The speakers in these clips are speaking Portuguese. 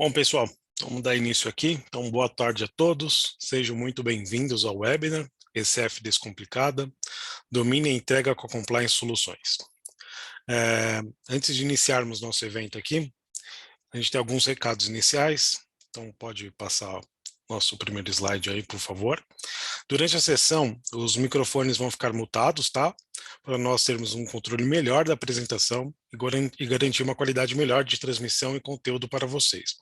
Bom, pessoal, vamos dar início aqui. Então, boa tarde a todos. Sejam muito bem-vindos ao webinar ECF Descomplicada, Domine e Entrega com a Compliance Soluções. Antes de iniciarmos nosso evento aqui, a gente tem alguns recados iniciais. Então, pode passar nosso primeiro slide aí, por favor. Durante a sessão, os microfones vão ficar mutados, tá? Para nós termos um controle melhor da apresentação e garantir uma qualidade melhor de transmissão e conteúdo para vocês.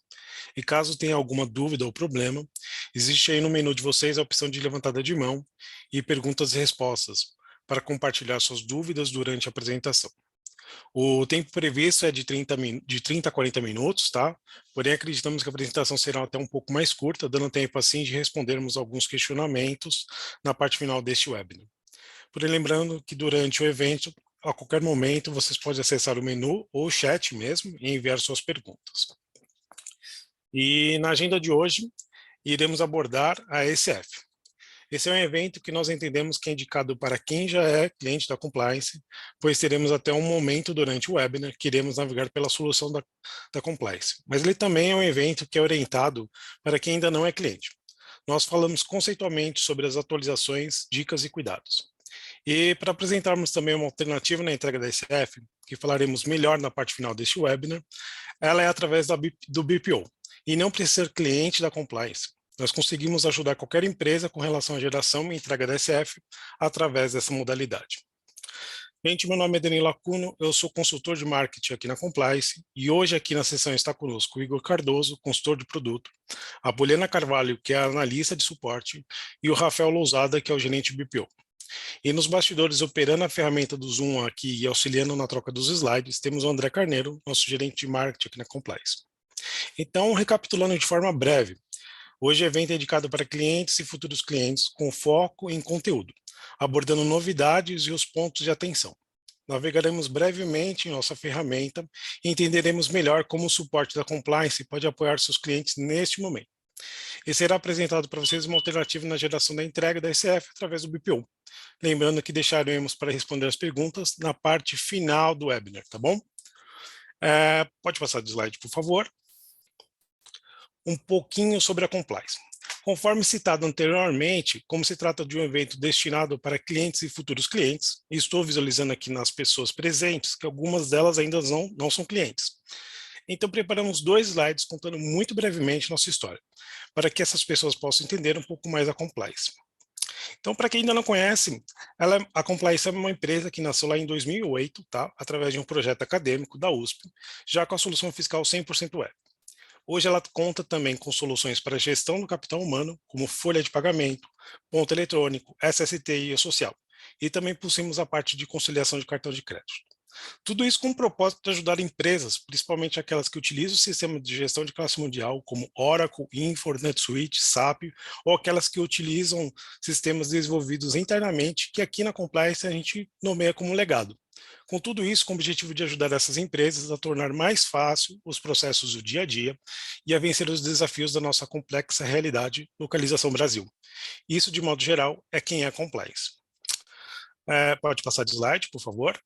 E caso tenha alguma dúvida ou problema, existe aí no menu de vocês a opção de levantada de mão e perguntas e respostas para compartilhar suas dúvidas durante a apresentação. O tempo previsto é de 30 a 40 minutos, tá? Porém, acreditamos que a apresentação será até um pouco mais curta, dando tempo assim de respondermos alguns questionamentos na parte final deste webinar. Porém, lembrando que durante o evento, a qualquer momento, vocês podem acessar o menu ou o chat mesmo e enviar suas perguntas. E na agenda de hoje, iremos abordar a ECF. Esse é um evento que nós entendemos que é indicado para quem já é cliente da Compliance, pois teremos até um momento durante o webinar que iremos navegar pela solução da Compliance. Mas ele também é um evento que é orientado para quem ainda não é cliente. Nós falamos conceitualmente sobre as atualizações, dicas e cuidados. E para apresentarmos também uma alternativa na entrega da ECF, que falaremos melhor na parte final deste webinar, ela é através do BPO, e não precisa ser cliente da Compliance. Nós conseguimos ajudar qualquer empresa com relação à geração e entrega da ECF através dessa modalidade. Gente, meu nome é Danilo Acuno, eu sou consultor de marketing aqui na Compliance e hoje aqui na sessão está conosco o Igor Cardoso, consultor de produto, a Poliana Carvalho, que é a analista de suporte, e o Rafael Lousada, que é o gerente BPO. E nos bastidores, operando a ferramenta do Zoom aqui e auxiliando na troca dos slides, temos o André Carneiro, nosso gerente de marketing aqui na Compliance. Então, recapitulando de forma breve, hoje o evento é dedicado para clientes e futuros clientes com foco em conteúdo, abordando novidades e os pontos de atenção. Navegaremos brevemente em nossa ferramenta e entenderemos melhor como o suporte da Compliance pode apoiar seus clientes neste momento. E será apresentado para vocês uma alternativa na geração da entrega da ECF através do BPO. Lembrando que deixaremos para responder as perguntas na parte final do webinar, tá bom? Pode passar de slide, por favor. Um pouquinho sobre a Compliance. Conforme citado anteriormente, como se trata de um evento destinado para clientes e futuros clientes, e estou visualizando aqui nas pessoas presentes que algumas delas ainda não são clientes. Então, preparamos 2 slides contando muito brevemente nossa história, para que essas pessoas possam entender um pouco mais a Compliance. Então, para quem ainda não conhece, a Compliance é uma empresa que nasceu lá em 2008, tá? Através de um projeto acadêmico da USP, já com a solução fiscal 100% web. Hoje ela conta também com soluções para gestão do capital humano, como folha de pagamento, ponto eletrônico, SST e e-social. E também possuímos a parte de conciliação de cartão de crédito. Tudo isso com o propósito de ajudar empresas, principalmente aquelas que utilizam o sistema de gestão de classe mundial, como Oracle, Infor, NetSuite, SAP, ou aquelas que utilizam sistemas desenvolvidos internamente, que aqui na Compliance a gente nomeia como legado. Com tudo isso, com o objetivo de ajudar essas empresas a tornar mais fácil os processos do dia a dia e a vencer os desafios da nossa complexa realidade localização Brasil. Isso, de modo geral, é quem é a Compliance. Pode passar de slide, por favor.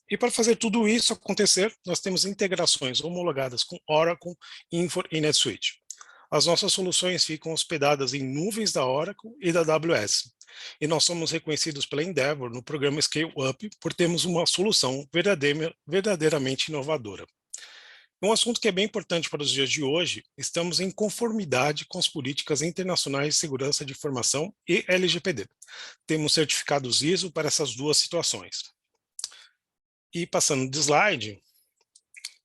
E para fazer tudo isso acontecer, nós temos integrações homologadas com Oracle, Infor e NetSuite. As nossas soluções ficam hospedadas em nuvens da Oracle e da AWS. E nós somos reconhecidos pela Endeavor no programa Scale Up por termos uma solução verdadeiramente inovadora. Um assunto que é bem importante para os dias de hoje, estamos em conformidade com as políticas internacionais de segurança de informação e LGPD. Temos certificados ISO para essas duas situações. E passando de slide,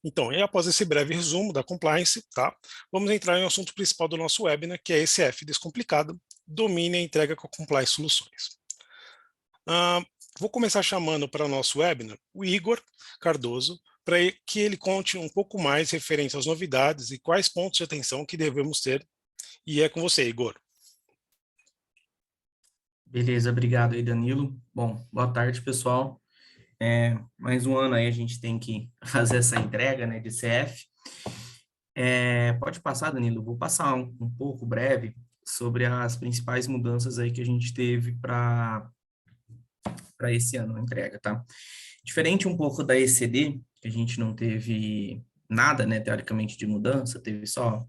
então, e após esse breve resumo da Compliance, tá, vamos entrar no assunto principal do nosso webinar, que é ECF Descomplicado, domine a entrega com a Compliance Soluções. Vou começar chamando para o nosso webinar o Igor Cardoso, para que ele conte um pouco mais referente às novidades e quais pontos de atenção que devemos ter. E é com você, Igor. Beleza, obrigado aí, Danilo. Bom, boa tarde, pessoal. Mais um ano aí a gente tem que fazer essa entrega, né, de CF. Pode passar, Danilo. Vou passar um pouco breve sobre as principais mudanças aí que a gente teve para para esse ano a entrega, tá? Diferente um pouco da ECD, que a gente não teve nada, né, teoricamente, de mudança, teve só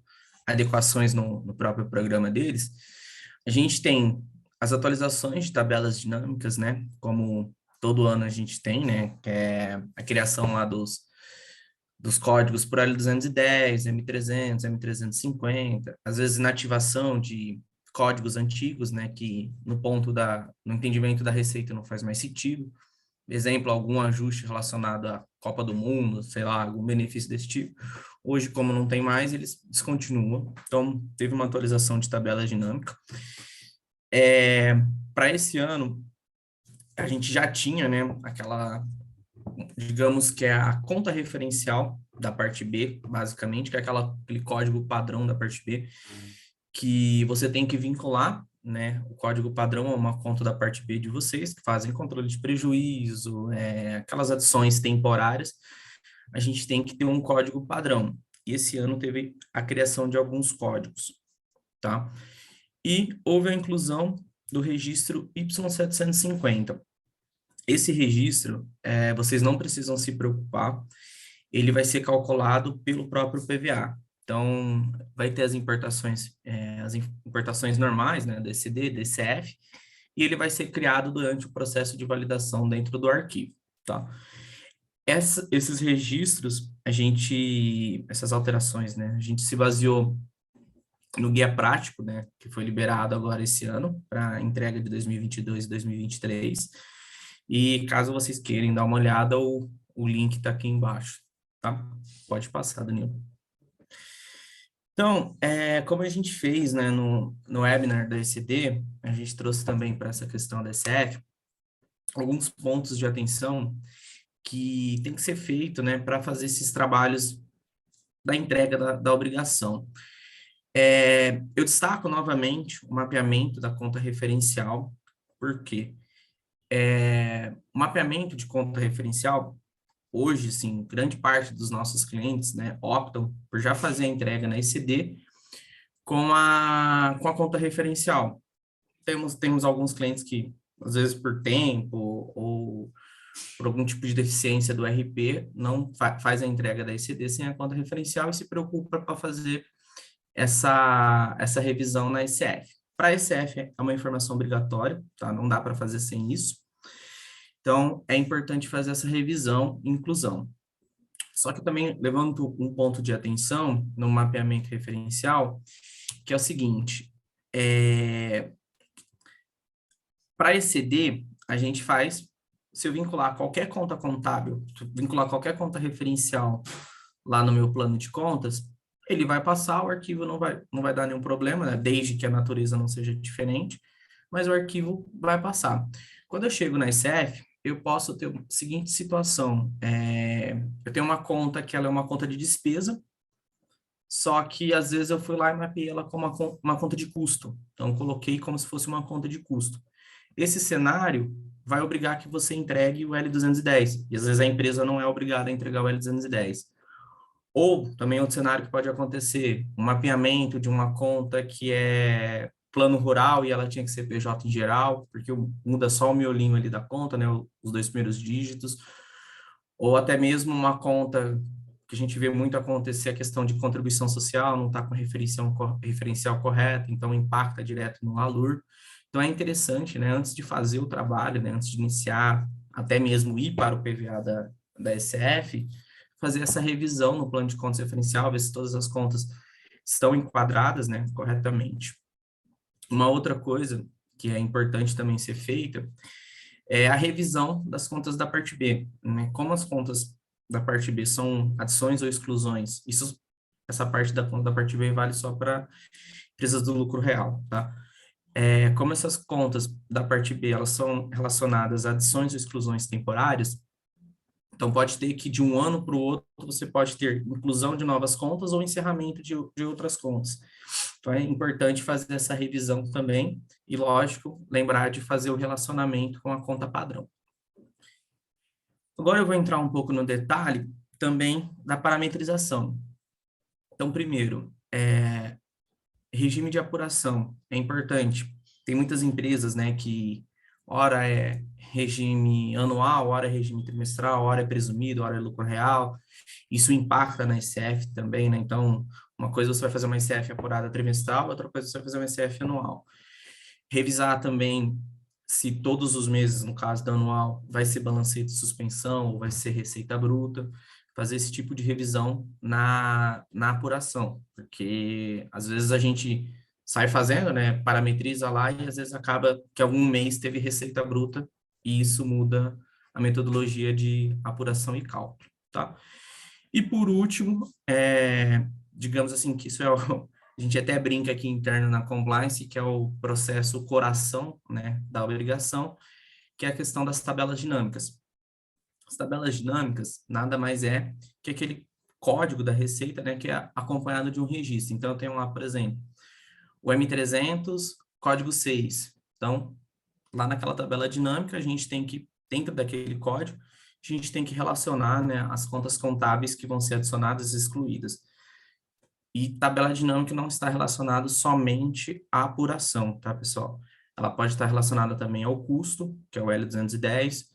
adequações no próprio programa deles, a gente tem as atualizações de tabelas dinâmicas, né, como todo ano a gente tem, né, que é a criação lá dos códigos por L210, M300, M350, às vezes inativação de códigos antigos, né, que no entendimento da receita não faz mais sentido. Exemplo, algum ajuste relacionado à Copa do Mundo, sei lá, algum benefício desse tipo. Hoje, como não tem mais, eles descontinuam. Então, teve uma atualização de tabela dinâmica. Para esse ano, a gente já tinha, né, digamos que é a conta referencial da parte B, basicamente, que é aquele código padrão da parte B, que você tem que vincular, né, o código padrão a uma conta da parte B de vocês, que fazem controle de prejuízo, aquelas adições temporárias, a gente tem que ter um código padrão. E esse ano teve a criação de alguns códigos, tá? E houve a inclusão do registro Y750. Esse registro, vocês não precisam se preocupar, ele vai ser calculado pelo próprio PVA. Então, vai ter as importações normais, né, DCD, DCF, e ele vai ser criado durante o processo de validação dentro do arquivo, tá? Esses registros, essas alterações, né, a gente se baseou no guia prático, né, que foi liberado agora esse ano, para entrega de 2022 e 2023, e caso vocês queiram dar uma olhada, o link está aqui embaixo, tá? Pode passar, Danilo. Então, como a gente fez, né, no webinar da ECD, a gente trouxe também para essa questão da SF, alguns pontos de atenção que tem que ser feito, né, para fazer esses trabalhos da entrega da obrigação. Eu destaco novamente o mapeamento da conta referencial, porque o mapeamento de conta referencial, hoje, sim, grande parte dos nossos clientes, né, optam por já fazer a entrega na ECD com a conta referencial. Temos alguns clientes que, às vezes por tempo ou por algum tipo de deficiência do RP, não faz a entrega da ECD sem a conta referencial e se preocupa para fazer essa revisão na ECF. Para a ECF é uma informação obrigatória, tá? Não dá para fazer sem isso. Então, é importante fazer essa revisão e inclusão. Só que também levanto um ponto de atenção no mapeamento referencial, que é o seguinte, para ECD, a gente faz, se eu vincular qualquer conta contábil, vincular qualquer conta referencial lá no meu plano de contas, ele vai passar, o arquivo não vai dar nenhum problema, né? Desde que a natureza não seja diferente, mas o arquivo vai passar. Quando eu chego na SF, eu posso ter a seguinte situação, eu tenho uma conta que ela é uma conta de despesa, só que às vezes eu fui lá e mapeei ela como uma conta de custo, então eu coloquei como se fosse uma conta de custo. Esse cenário vai obrigar que você entregue o L210, e às vezes a empresa não é obrigada a entregar o L210. Ou também outro cenário que pode acontecer, um mapeamento de uma conta que é plano rural e ela tinha que ser PJ em geral, porque muda só o miolinho ali da conta, né, os dois primeiros dígitos, ou até mesmo uma conta que a gente vê muito acontecer, a questão de contribuição social, não está com referencial correto, então impacta direto no ALUR. Então é interessante, né, antes de fazer o trabalho, né, antes de iniciar, até mesmo ir para o PVA da SF, fazer essa revisão no plano de contas referencial, ver se todas as contas estão enquadradas, né, corretamente. Uma outra coisa que é importante também ser feita é a revisão das contas da parte B, né? Como as contas da parte B são adições ou exclusões, essa parte da conta da parte B vale só para empresas do lucro real, tá? Como essas contas da parte B, elas são relacionadas a adições ou exclusões temporárias, então pode ter que de um ano para o outro você pode ter inclusão de novas contas ou encerramento de outras contas. Então é importante fazer essa revisão também e, lógico, lembrar de fazer o relacionamento com a conta padrão. Agora eu vou entrar um pouco no detalhe também da parametrização. Então, primeiro, regime de apuração é importante. Tem muitas empresas, né, que ora regime anual, hora é regime trimestral, hora é presumido, hora é lucro real. Isso impacta na ICF também, né? Então, uma coisa você vai fazer uma ICF apurada trimestral, outra coisa você vai fazer uma ICF anual. Revisar também se todos os meses, no caso da anual, vai ser balancete de suspensão ou vai ser receita bruta, fazer esse tipo de revisão na apuração, porque às vezes a gente sai fazendo, né, parametriza lá e às vezes acaba que algum mês teve receita bruta e isso muda a metodologia de apuração e cálculo, tá? E por último, digamos assim, que isso é a gente até brinca aqui interno na compliance, que é o processo coração, né, da obrigação, que é a questão das tabelas dinâmicas. As tabelas dinâmicas nada mais é que aquele código da receita, né, que é acompanhado de um registro. Então, eu tenho lá, por exemplo, o M300, código 6. Então, lá naquela tabela dinâmica, a gente tem que, dentro daquele código, a gente tem que relacionar, né, as contas contábeis que vão ser adicionadas e excluídas. E tabela dinâmica não está relacionada somente à apuração, tá, pessoal? Ela pode estar relacionada também ao custo, que é o L210.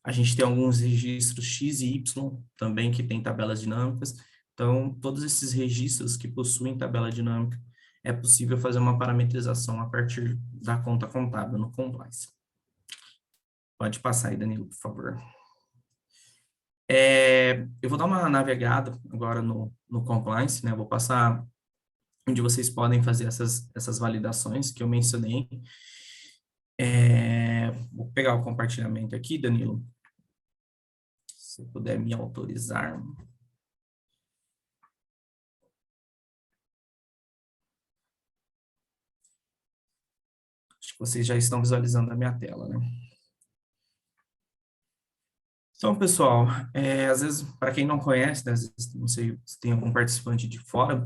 A gente tem alguns registros X e Y também que tem tabelas dinâmicas. Então, todos esses registros que possuem tabela dinâmica, é possível fazer uma parametrização a partir da conta contábil no compliance. Pode passar aí, Danilo, por favor. Eu vou dar uma navegada agora no compliance, né? Eu vou passar onde vocês podem fazer essas validações que eu mencionei. Vou pegar o compartilhamento aqui, Danilo. Se puder me autorizar. Acho que vocês já estão visualizando a minha tela, né? Então, pessoal, às vezes, para quem não conhece, né, às vezes, não sei se tem algum participante de fora,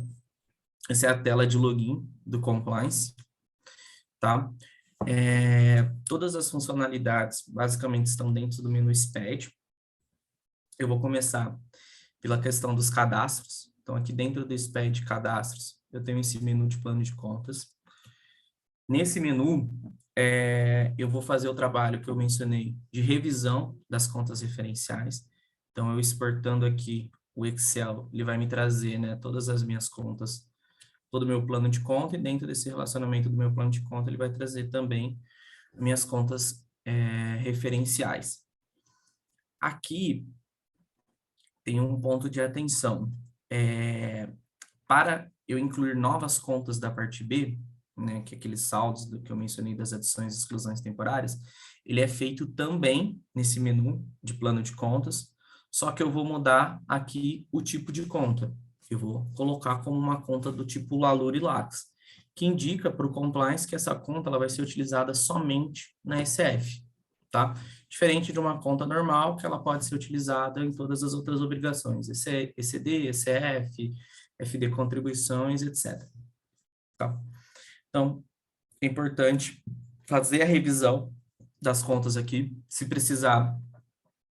essa é a tela de login do compliance, tá? Todas as funcionalidades basicamente estão dentro do menu SPED. Eu vou começar pela questão dos cadastros. Então, aqui dentro do SPED cadastros, eu tenho esse menu de plano de contas. Nesse menu, eu vou fazer o trabalho que eu mencionei de revisão das contas referenciais. Então, eu exportando aqui o Excel, ele vai me trazer, né, todas as minhas contas, todo o meu plano de conta, e dentro desse relacionamento do meu plano de conta, ele vai trazer também minhas contas referenciais. Aqui tem um ponto de atenção. Para eu incluir novas contas da parte B, né, que é aqueles saldos que eu mencionei das adições e exclusões temporárias, ele é feito também nesse menu de plano de contas, só que eu vou mudar aqui o tipo de conta. Eu vou colocar como uma conta do tipo Lalur e Lax, que indica para o compliance que essa conta ela vai ser utilizada somente na SF, tá? Diferente de uma conta normal, que ela pode ser utilizada em todas as outras obrigações, ECD, ECF, FD contribuições, etc. Tá? Então, é importante fazer a revisão das contas aqui. Se precisar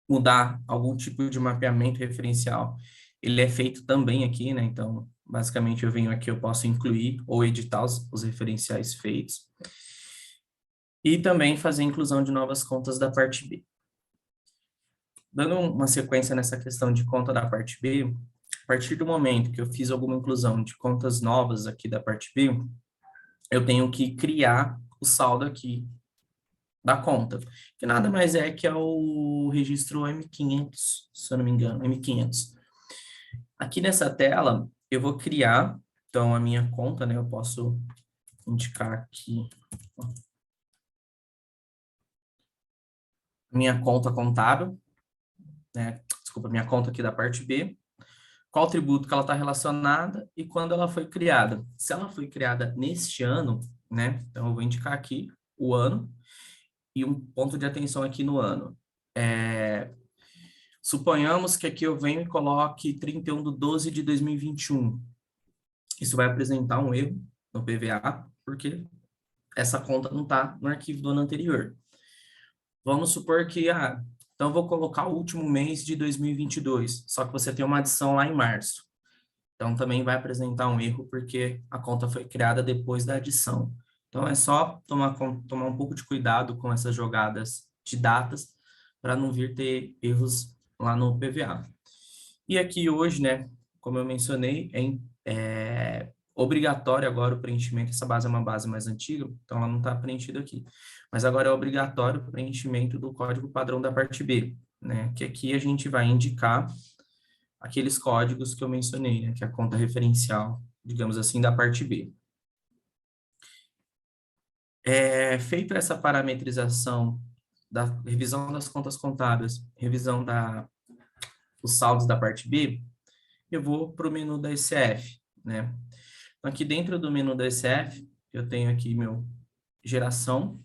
mudar algum tipo de mapeamento referencial, ele é feito também aqui, né? Então, basicamente, eu venho aqui, eu posso incluir ou editar os referenciais feitos. E também fazer a inclusão de novas contas da parte B. Dando uma sequência nessa questão de conta da parte B, a partir do momento que eu fiz alguma inclusão de contas novas aqui da parte B, eu tenho que criar o saldo aqui da conta, que nada mais é que é o registro M500, se eu não me engano, M500. Aqui nessa tela, eu vou criar, então, a minha conta, né, eu posso indicar aqui, ó, minha conta contábil, né, desculpa, minha conta aqui da parte B, qual tributo que ela está relacionada e quando ela foi criada. Se ela foi criada neste ano, né, então eu vou indicar aqui o ano, e um ponto de atenção aqui no ano. Suponhamos que aqui eu venho e coloque 31/12 de 2021. Isso vai apresentar um erro no PVA, porque essa conta não está no arquivo do ano anterior. Vamos supor que, então eu vou colocar o último mês de 2022, só que você tem uma adição lá em março. Então também vai apresentar um erro, porque a conta foi criada depois da adição. Então é só tomar um pouco de cuidado com essas jogadas de datas, para não vir ter erros lá no PVA. E aqui hoje, né, como eu mencionei, é obrigatório agora o preenchimento. Essa base é uma base mais antiga, então ela não está preenchida aqui. Mas agora é obrigatório o preenchimento do código padrão da parte B, né? Que aqui a gente vai indicar aqueles códigos que eu mencionei, né? Que é a conta referencial, digamos assim, da parte B. Feita essa parametrização da revisão das contas contábeis, revisão dos saldos da parte B, eu vou para o menu da ECF, né? Então, aqui dentro do menu da ECF, eu tenho aqui meu geração,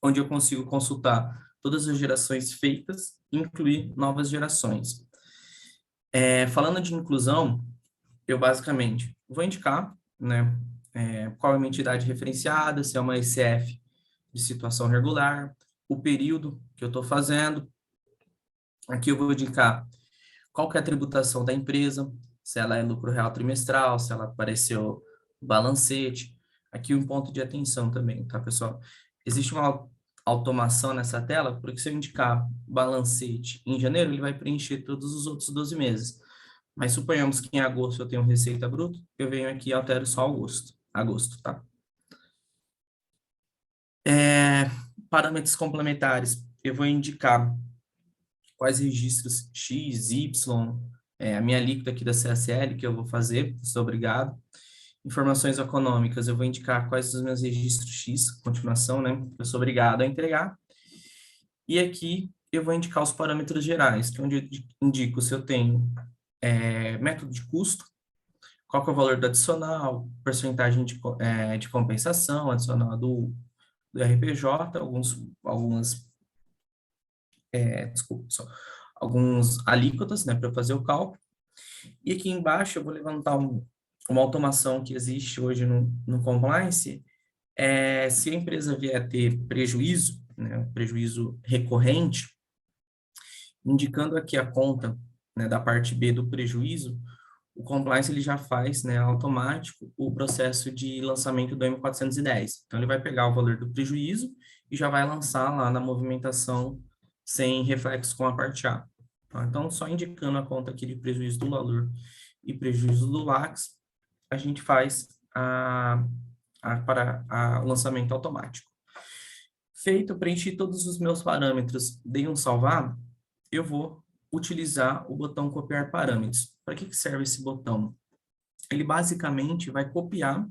onde eu consigo consultar todas as gerações feitas e incluir novas gerações. Falando de inclusão, eu basicamente vou indicar, né, qual é a minha entidade referenciada, se é uma ECF de situação regular, o período que eu estou fazendo. Aqui eu vou indicar qual que é a tributação da empresa, se ela é lucro real trimestral, se ela apareceu balancete. Aqui um ponto de atenção também, tá, pessoal? Existe uma automação nessa tela, porque se eu indicar balancete em janeiro, ele vai preencher todos os outros 12 meses. Mas suponhamos que em agosto eu tenho receita bruta, eu venho aqui e altero só agosto, tá? Parâmetros complementares, eu vou indicar quais registros X, Y, a minha alíquota aqui da CSL que eu vou fazer, sou obrigado. Informações econômicas, eu vou indicar quais são os meus registros X, continuação, né? Eu sou obrigado a entregar. E aqui eu vou indicar os parâmetros gerais, que é onde eu indico se eu tenho método de custo, qual que é o valor do adicional, porcentagem de compensação, adicional do RPJ, alguns alíquotas, né, para fazer o cálculo. E aqui embaixo eu vou levantar uma automação que existe hoje no compliance, se a empresa vier a ter prejuízo, né, um prejuízo recorrente, indicando aqui a conta, né, da parte B do prejuízo, o compliance ele já faz, né, automático o processo de lançamento do M410. Então, ele vai pegar o valor do prejuízo e já vai lançar lá na movimentação sem reflexo com a parte A. Tá? Então, só indicando a conta aqui de prejuízo do valor e prejuízo do LACS, a gente faz o lançamento automático. Feito, preenchi todos os meus parâmetros, dei um salvar, eu vou utilizar o botão copiar parâmetros. Para que serve esse botão? Ele basicamente vai copiar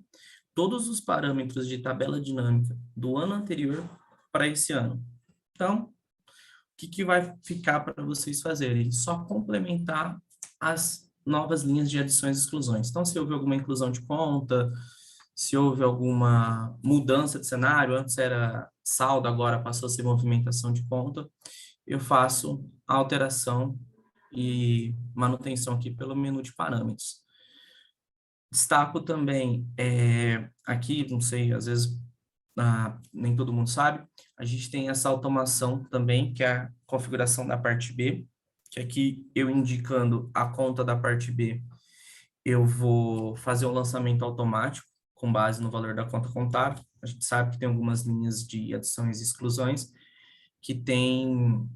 todos os parâmetros de tabela dinâmica do ano anterior para esse ano. Então, o que vai ficar para vocês fazerem? Só complementar as novas linhas de adições e exclusões. Então, se houve alguma inclusão de conta, se houve alguma mudança de cenário, antes era saldo, agora passou a ser movimentação de conta, eu faço a alteração e manutenção aqui pelo menu de parâmetros. Destaco também, aqui, não sei, às vezes nem todo mundo sabe, a gente tem essa automação também, que é a configuração da parte B, que aqui eu indicando a conta da parte B, eu vou fazer o lançamento automático, com base no valor da conta contábil. A gente sabe que tem algumas linhas de adições e exclusões, que tem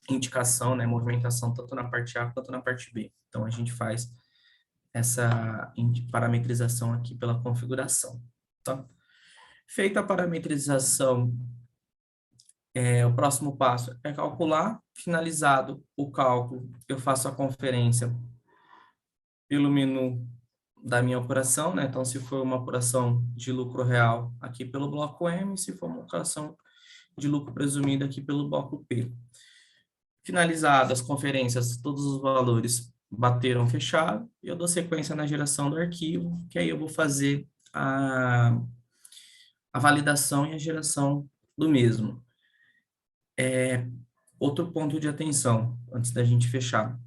indicação, né, movimentação tanto na parte A quanto na parte B. Então, a gente faz essa parametrização aqui pela configuração, tá? Feita a parametrização, o próximo passo é calcular. Finalizado o cálculo, eu faço a conferência pelo menu da minha apuração, né? Então, se for uma apuração de lucro real, aqui pelo bloco M, se for uma apuração de lucro presumido, aqui pelo bloco P. Finalizadas as conferências, todos os valores bateram fechado, e eu dou sequência na geração do arquivo, que aí eu vou fazer a validação e a geração do mesmo. Outro ponto de atenção, antes da gente fechar,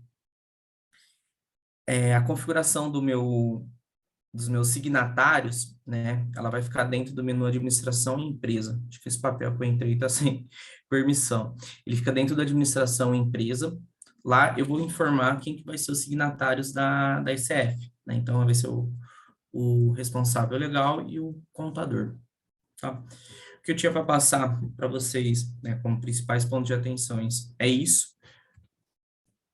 a configuração dos meus signatários, né, ela vai ficar dentro do menu administração e empresa. Acho que esse papel que eu entrei está sem permissão. Ele fica dentro da administração e empresa. Lá eu vou informar quem que vai ser os signatários da ICF, né? Então, vai ser o responsável legal e o contador, tá? O que eu tinha para passar para vocês, né, como principais pontos de atenções, é isso.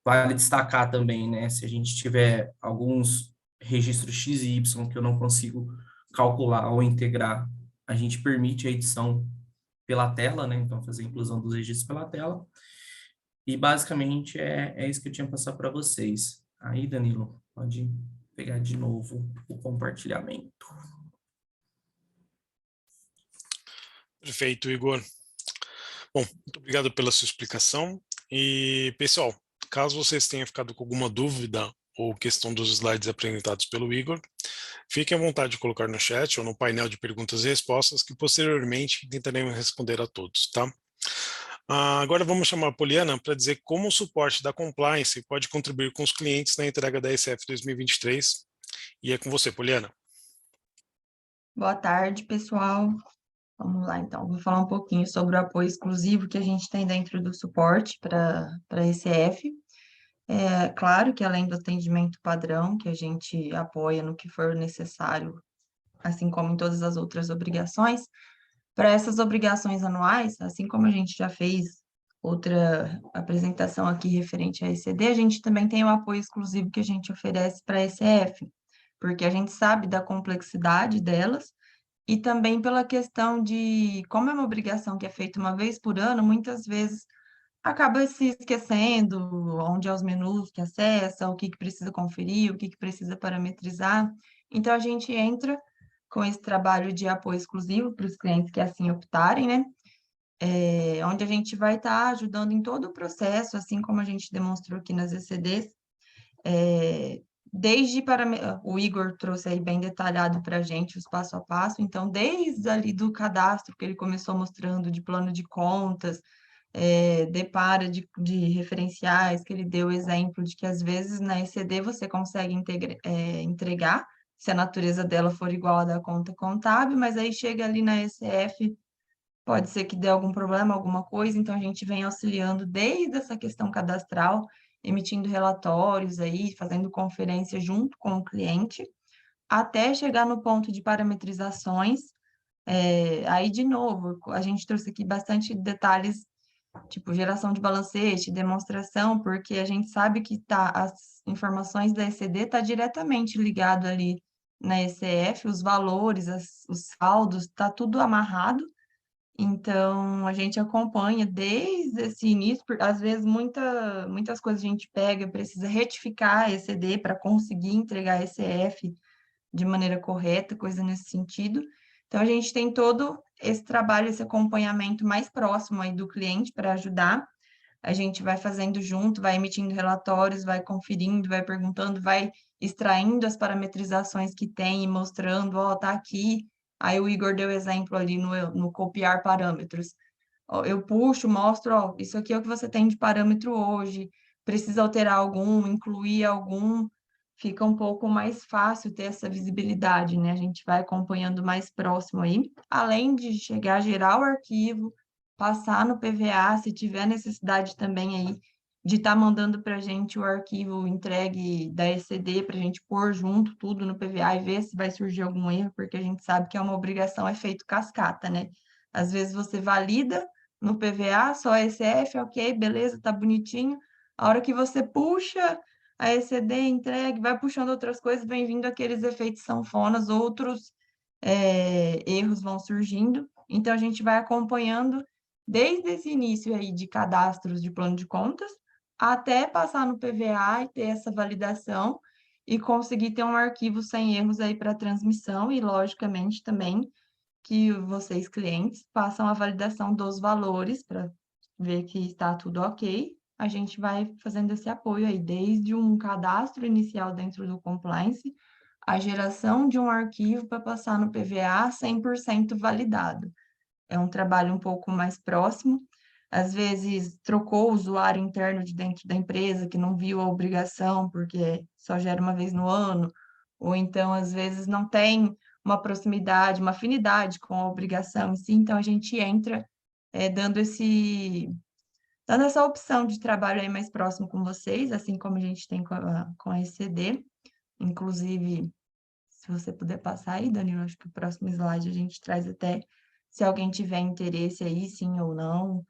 Vale destacar também, né, se a gente tiver alguns registros X e Y que eu não consigo calcular ou integrar, a gente permite a edição pela tela, né, então fazer a inclusão dos registros pela tela. E basicamente é isso que eu tinha para passar para vocês. Aí, Danilo, pode pegar de novo o compartilhamento. Perfeito, Igor. Bom, muito obrigado pela sua explicação. E, pessoal, caso vocês tenham ficado com alguma dúvida ou questão dos slides apresentados pelo Igor, fiquem à vontade de colocar no chat ou no painel de perguntas e respostas, que posteriormente tentaremos responder a todos, tá? Agora vamos chamar a Poliana para dizer como o suporte da compliance pode contribuir com os clientes na entrega da SF 2023. E é com você, Poliana. Boa tarde, pessoal. Vamos lá, então. Vou falar um pouquinho sobre o apoio exclusivo que a gente tem dentro do suporte para a ECF. É claro que, além do atendimento padrão, que a gente apoia no que for necessário, assim como em todas as outras obrigações, para essas obrigações anuais, assim como a gente já fez outra apresentação aqui referente à ECD, a gente também tem o apoio exclusivo que a gente oferece para a ECF, porque a gente sabe da complexidade delas e também pela questão de, como é uma obrigação que é feita uma vez por ano, muitas vezes acaba se esquecendo onde é os menus que acessa, o que precisa conferir, o que precisa parametrizar. Então, a gente entra com esse trabalho de apoio exclusivo para os clientes que assim optarem, né? Onde a gente vai estar ajudando em todo o processo, assim como a gente demonstrou aqui nas ECDs, desde o Igor trouxe aí bem detalhado para a gente os passo a passo, então desde ali do cadastro que ele começou mostrando de plano de contas, depara de referenciais, que ele deu o exemplo de que às vezes na ECD você consegue entregar, se a natureza dela for igual à da conta contábil, mas aí chega ali na ECF, pode ser que dê algum problema, alguma coisa, então a gente vem auxiliando desde essa questão cadastral, emitindo relatórios aí, fazendo conferência junto com o cliente, até chegar no ponto de parametrizações. Aí, de novo, a gente trouxe aqui bastante detalhes, tipo geração de balancete, demonstração, porque a gente sabe que as informações da ECD tá diretamente ligado ali na ECF, os valores, os saldos, está tudo amarrado. Então, a gente acompanha desde esse início, às vezes muitas coisas a gente pega, precisa retificar a ECD para conseguir entregar a ECF de maneira correta, coisa nesse sentido. Então, a gente tem todo esse trabalho, esse acompanhamento mais próximo aí do cliente para ajudar. A gente vai fazendo junto, vai emitindo relatórios, vai conferindo, vai perguntando, vai extraindo as parametrizações que tem e mostrando, ó, tá aqui. Aí o Igor deu exemplo ali no copiar parâmetros. Ó, eu puxo, mostro, ó, isso aqui é o que você tem de parâmetro hoje, precisa alterar algum, incluir algum, fica um pouco mais fácil ter essa visibilidade, né? A gente vai acompanhando mais próximo aí, além de chegar a gerar o arquivo, passar no PVA, se tiver necessidade também aí de estar mandando para a gente o arquivo entregue da ECD para a gente pôr junto tudo no PVA e ver se vai surgir algum erro, porque a gente sabe que é uma obrigação, é feito cascata, né? Às vezes você valida no PVA, só ECF, ok, beleza, tá bonitinho. A hora que você puxa a ECD, entregue, vai puxando outras coisas, vem vindo aqueles efeitos sanfonas, outros erros vão surgindo. Então, a gente vai acompanhando desde esse início aí de cadastros de plano de contas, até passar no PVA e ter essa validação e conseguir ter um arquivo sem erros aí para transmissão e, logicamente, também que vocês, clientes, façam a validação dos valores para ver que está tudo ok. A gente vai fazendo esse apoio aí, desde um cadastro inicial dentro do compliance, a geração de um arquivo para passar no PVA 100% validado. É um trabalho um pouco mais próximo. Às vezes, trocou o usuário interno de dentro da empresa, que não viu a obrigação, porque só gera uma vez no ano, ou então, às vezes, não tem uma proximidade, uma afinidade com a obrigação em si, então a gente entra dando essa opção de trabalho aí mais próximo com vocês, assim como a gente tem com a ECD. Inclusive, se você puder passar aí, Danilo, acho que o próximo slide a gente traz até se alguém tiver interesse aí, sim ou não,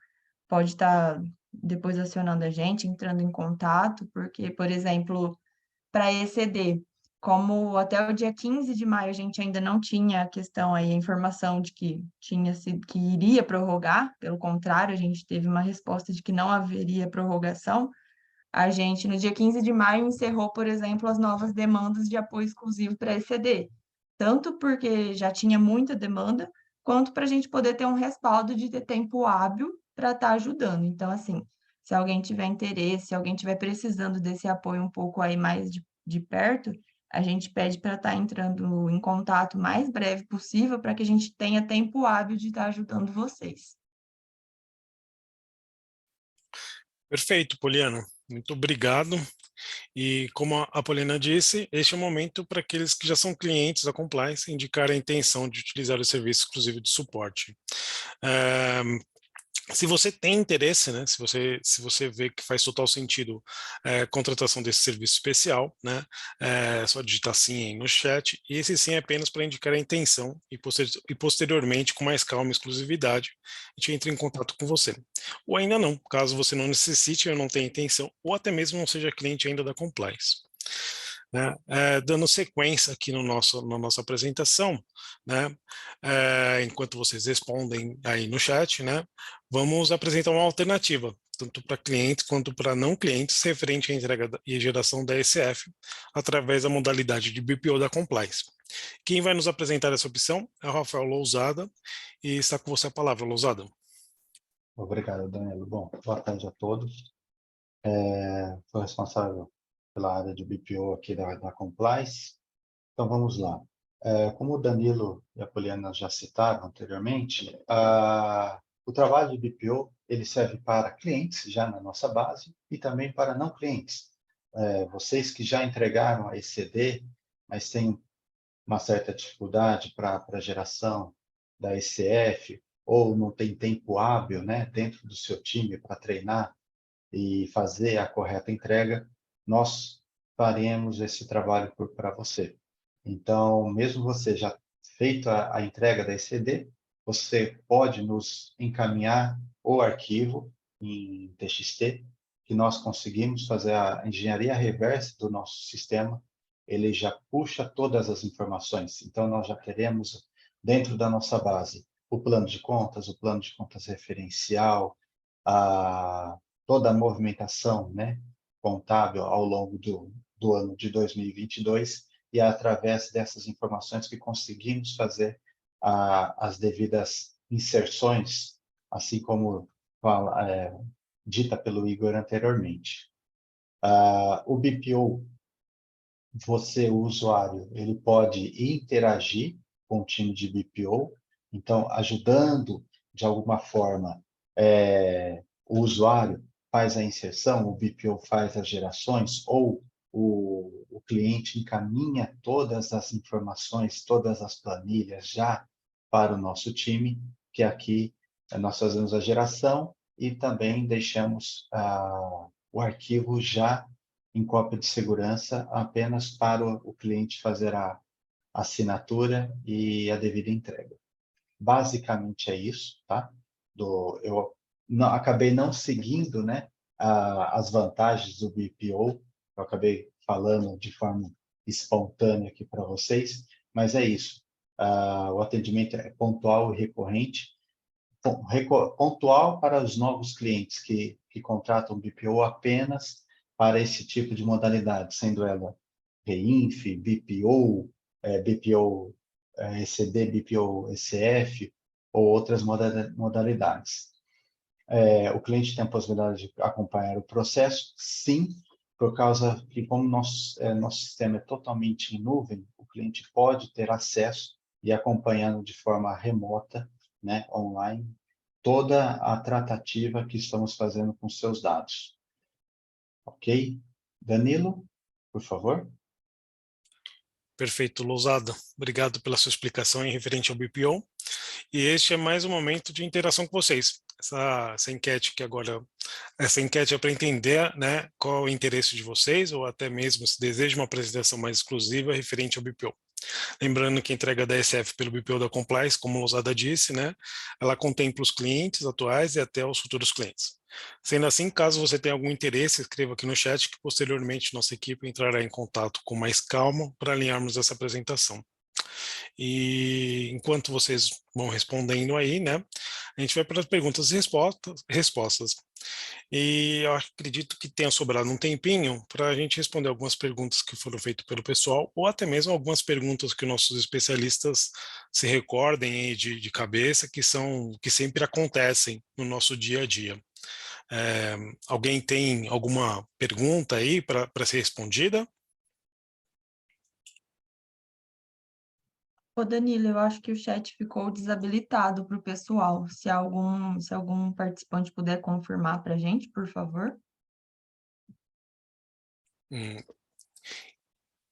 pode estar depois acionando a gente, entrando em contato, porque, por exemplo, para ECD, como até o dia 15 de maio a gente ainda não tinha a questão aí, a informação de que tinha sido, que iria prorrogar, pelo contrário, a gente teve uma resposta de que não haveria prorrogação, a gente, no dia 15 de maio, encerrou, por exemplo, as novas demandas de apoio exclusivo para ECD, tanto porque já tinha muita demanda, quanto para a gente poder ter um respaldo de ter tempo hábil para estar ajudando. Então, assim, se alguém tiver interesse, se alguém tiver precisando desse apoio um pouco aí mais de perto, a gente pede para estar entrando em contato o mais breve possível para que a gente tenha tempo hábil de estar ajudando vocês. Perfeito, Poliana. Muito obrigado. E como a Poliana disse, este é o momento para aqueles que já são clientes da Compliance indicar a intenção de utilizar o serviço exclusivo de suporte. Se você tem interesse, né, se você vê que faz total sentido contratação desse serviço especial, né, é só digitar sim no chat, e esse sim é apenas para indicar a intenção e posteriormente, com mais calma e exclusividade, a gente entra em contato com você. Ou ainda não, caso você não necessite ou não tenha intenção, ou até mesmo não seja cliente ainda da Compliance. Né? Dando sequência aqui no na nossa apresentação, né? Enquanto vocês respondem aí no chat, né? Vamos apresentar uma alternativa, tanto para clientes quanto para não clientes, referente à entrega e geração da ECF, através da modalidade de BPO da Compliance. Quem vai nos apresentar essa opção é o Rafael Lousada, e está com você a palavra, Lousada. Obrigado, Danilo. Bom, boa tarde a todos. Sou responsável pela área de BPO aqui da Compliance. Então, vamos lá. Como o Danilo e a Poliana já citaram anteriormente, o trabalho de BPO ele serve para clientes já na nossa base e também para não clientes. Vocês que já entregaram a ECD, mas têm uma certa dificuldade para a geração da ECF, ou não tem tempo hábil, né, dentro do seu time para treinar e fazer a correta entrega, nós faremos esse trabalho para você. Então, mesmo você já feito a entrega da ECD, você pode nos encaminhar o arquivo em TXT, que nós conseguimos fazer a engenharia reversa do nosso sistema. Ele já puxa todas as informações. Então, nós já teremos dentro da nossa base o plano de contas referencial, toda a movimentação, né, contábil ao longo do ano de 2022, e é através dessas informações que conseguimos fazer as devidas inserções, assim como dita pelo Igor anteriormente. O BPO, você, o usuário, ele pode interagir com o time de BPO, então, ajudando de alguma forma o usuário faz a inserção, o BPO faz as gerações, ou o cliente encaminha todas as informações, todas as planilhas já para o nosso time, que aqui nós fazemos a geração e também deixamos o arquivo já em cópia de segurança apenas para o cliente fazer a assinatura e a devida entrega. Basicamente é isso, tá? Eu acabei não seguindo, né, as vantagens do BPO, eu acabei falando de forma espontânea aqui para vocês, mas é isso. O atendimento é pontual e recorrente, pontual para os novos clientes que contratam BPO apenas para esse tipo de modalidade, sendo ela REINF, BPO, BPO ECD, BPO ECF ou outras modalidades. O cliente tem a possibilidade de acompanhar o processo? Sim, por causa que como nosso sistema é totalmente em nuvem, o cliente pode ter acesso e acompanhando de forma remota, né, online, toda a tratativa que estamos fazendo com seus dados. Ok? Danilo, por favor. Perfeito, Lousada. Obrigado pela sua explicação em referente ao BPO. E este é mais um momento de interação com vocês. Essa enquete que agora, essa enquete é para entender, né, qual é o interesse de vocês, ou até mesmo se deseja uma apresentação mais exclusiva referente ao BPO. Lembrando que a entrega da SF pelo BPO da Compliance, como a Ousada disse, né, ela contempla os clientes atuais e até os futuros clientes. Sendo assim, caso você tenha algum interesse, escreva aqui no chat que posteriormente nossa equipe entrará em contato com mais calma para alinharmos essa apresentação. E enquanto vocês vão respondendo aí, né, a gente vai para as perguntas e respostas. E eu acredito que tenha sobrado um tempinho para a gente responder algumas perguntas que foram feitas pelo pessoal, ou até mesmo algumas perguntas que nossos especialistas se recordem aí de cabeça, que sempre acontecem no nosso dia a dia. Alguém tem alguma pergunta aí para ser respondida? Ô, Danilo, eu acho que o chat ficou desabilitado para o pessoal. Se algum participante puder confirmar para a gente, por favor.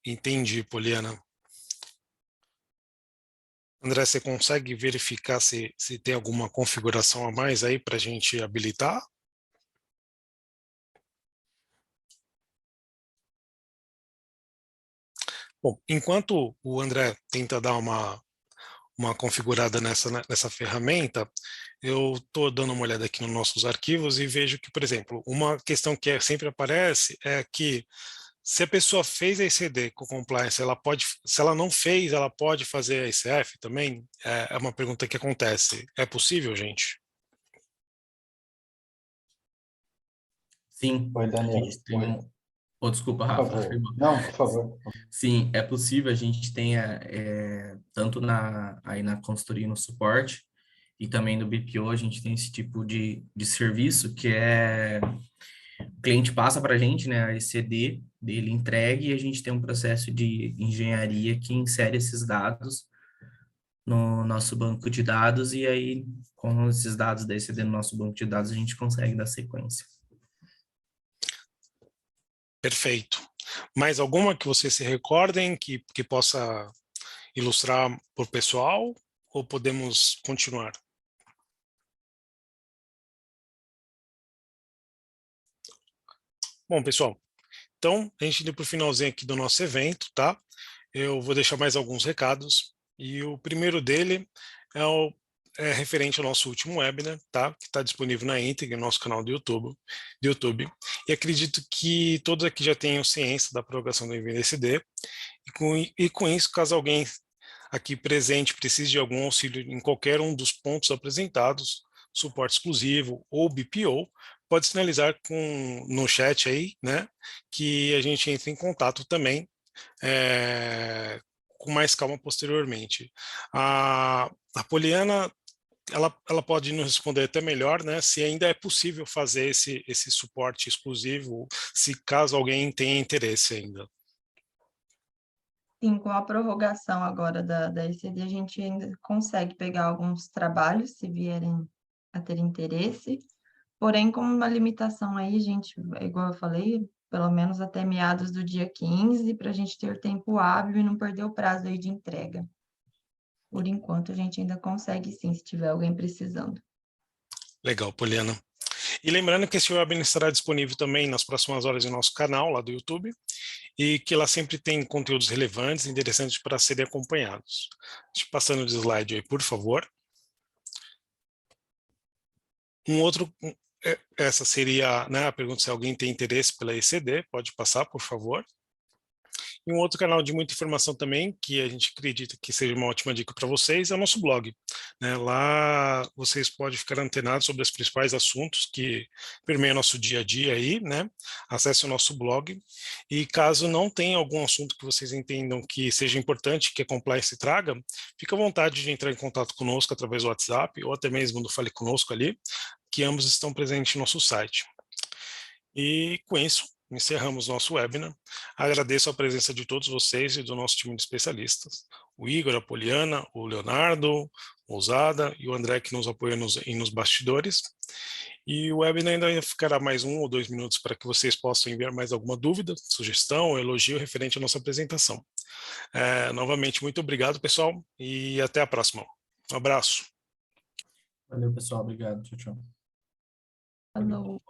Entendi, Poliana. André, você consegue verificar se tem alguma configuração a mais aí para a gente habilitar? Bom, enquanto o André tenta dar uma configurada nessa ferramenta, eu estou dando uma olhada aqui nos nossos arquivos e vejo que, por exemplo, uma questão que sempre aparece é que se a pessoa fez a ECD com compliance, se ela não fez, ela pode fazer a ICF também? É uma pergunta que acontece. É possível, gente? Sim, Oi, a Daniel. gente tem Oi, um... Oh, desculpa, por Rafa. favor. Não, por favor. Sim, é possível, a gente tem tanto aí na consultoria e no suporte, e também no BPO, a gente tem esse tipo de serviço que o cliente passa para a gente, né, a ECD dele entregue, e a gente tem um processo de engenharia que insere esses dados no nosso banco de dados, e aí, com esses dados da ECD no nosso banco de dados, a gente consegue dar sequência. Perfeito. Mais alguma que vocês se recordem que possa ilustrar para o pessoal, ou podemos continuar? Bom, pessoal, então a gente indo para o finalzinho aqui do nosso evento, tá? Eu vou deixar mais alguns recados, e o primeiro dele é referente ao nosso último webinar, tá? Que está disponível na íntegra no nosso canal do YouTube. E acredito que todos aqui já tenham ciência da prorrogação do NVDCD, e com isso, caso alguém aqui presente precise de algum auxílio em qualquer um dos pontos apresentados, suporte exclusivo ou BPO, pode sinalizar no chat aí, né, que a gente entra em contato também com mais calma posteriormente. A Poliana, ela pode nos responder até melhor, né, se ainda é possível fazer esse suporte exclusivo, se caso alguém tenha interesse ainda. Sim, com a prorrogação agora da ECD, a gente ainda consegue pegar alguns trabalhos, se vierem a ter interesse, porém, com uma limitação aí, gente, igual eu falei, pelo menos até meados do dia 15, para a gente ter tempo hábil e não perder o prazo aí de entrega. Por enquanto, a gente ainda consegue sim, se tiver alguém precisando. Legal, Poliana. E lembrando que esse webinar estará disponível também nas próximas horas no nosso canal lá do YouTube, e que lá sempre tem conteúdos relevantes e interessantes para serem acompanhados. Passando de slide aí, por favor. Essa seria, né, a pergunta se alguém tem interesse pela ECD, pode passar, por favor. E um outro canal de muita informação também, que a gente acredita que seja uma ótima dica para vocês, é o nosso blog, né? Lá vocês podem ficar antenados sobre os principais assuntos que permeiam nosso dia a dia aí, né? Acesse o nosso blog, e caso não tenha algum assunto que vocês entendam que seja importante que a Compliance traga, fica à vontade de entrar em contato conosco através do WhatsApp, ou até mesmo do Fale Conosco ali, que ambos estão presentes no nosso site. E com isso, encerramos nosso webinar. Agradeço a presença de todos vocês e do nosso time de especialistas, o Igor, a Poliana, o Leonardo, o Ousada e o André, que nos apoia nos bastidores. E o webinar ainda ficará mais 1 ou 2 minutos para que vocês possam enviar mais alguma dúvida, sugestão, elogio referente à nossa apresentação. Novamente, muito obrigado, pessoal, e até a próxima. Um abraço. Valeu, pessoal. Obrigado. Tchau, tchau. Falou.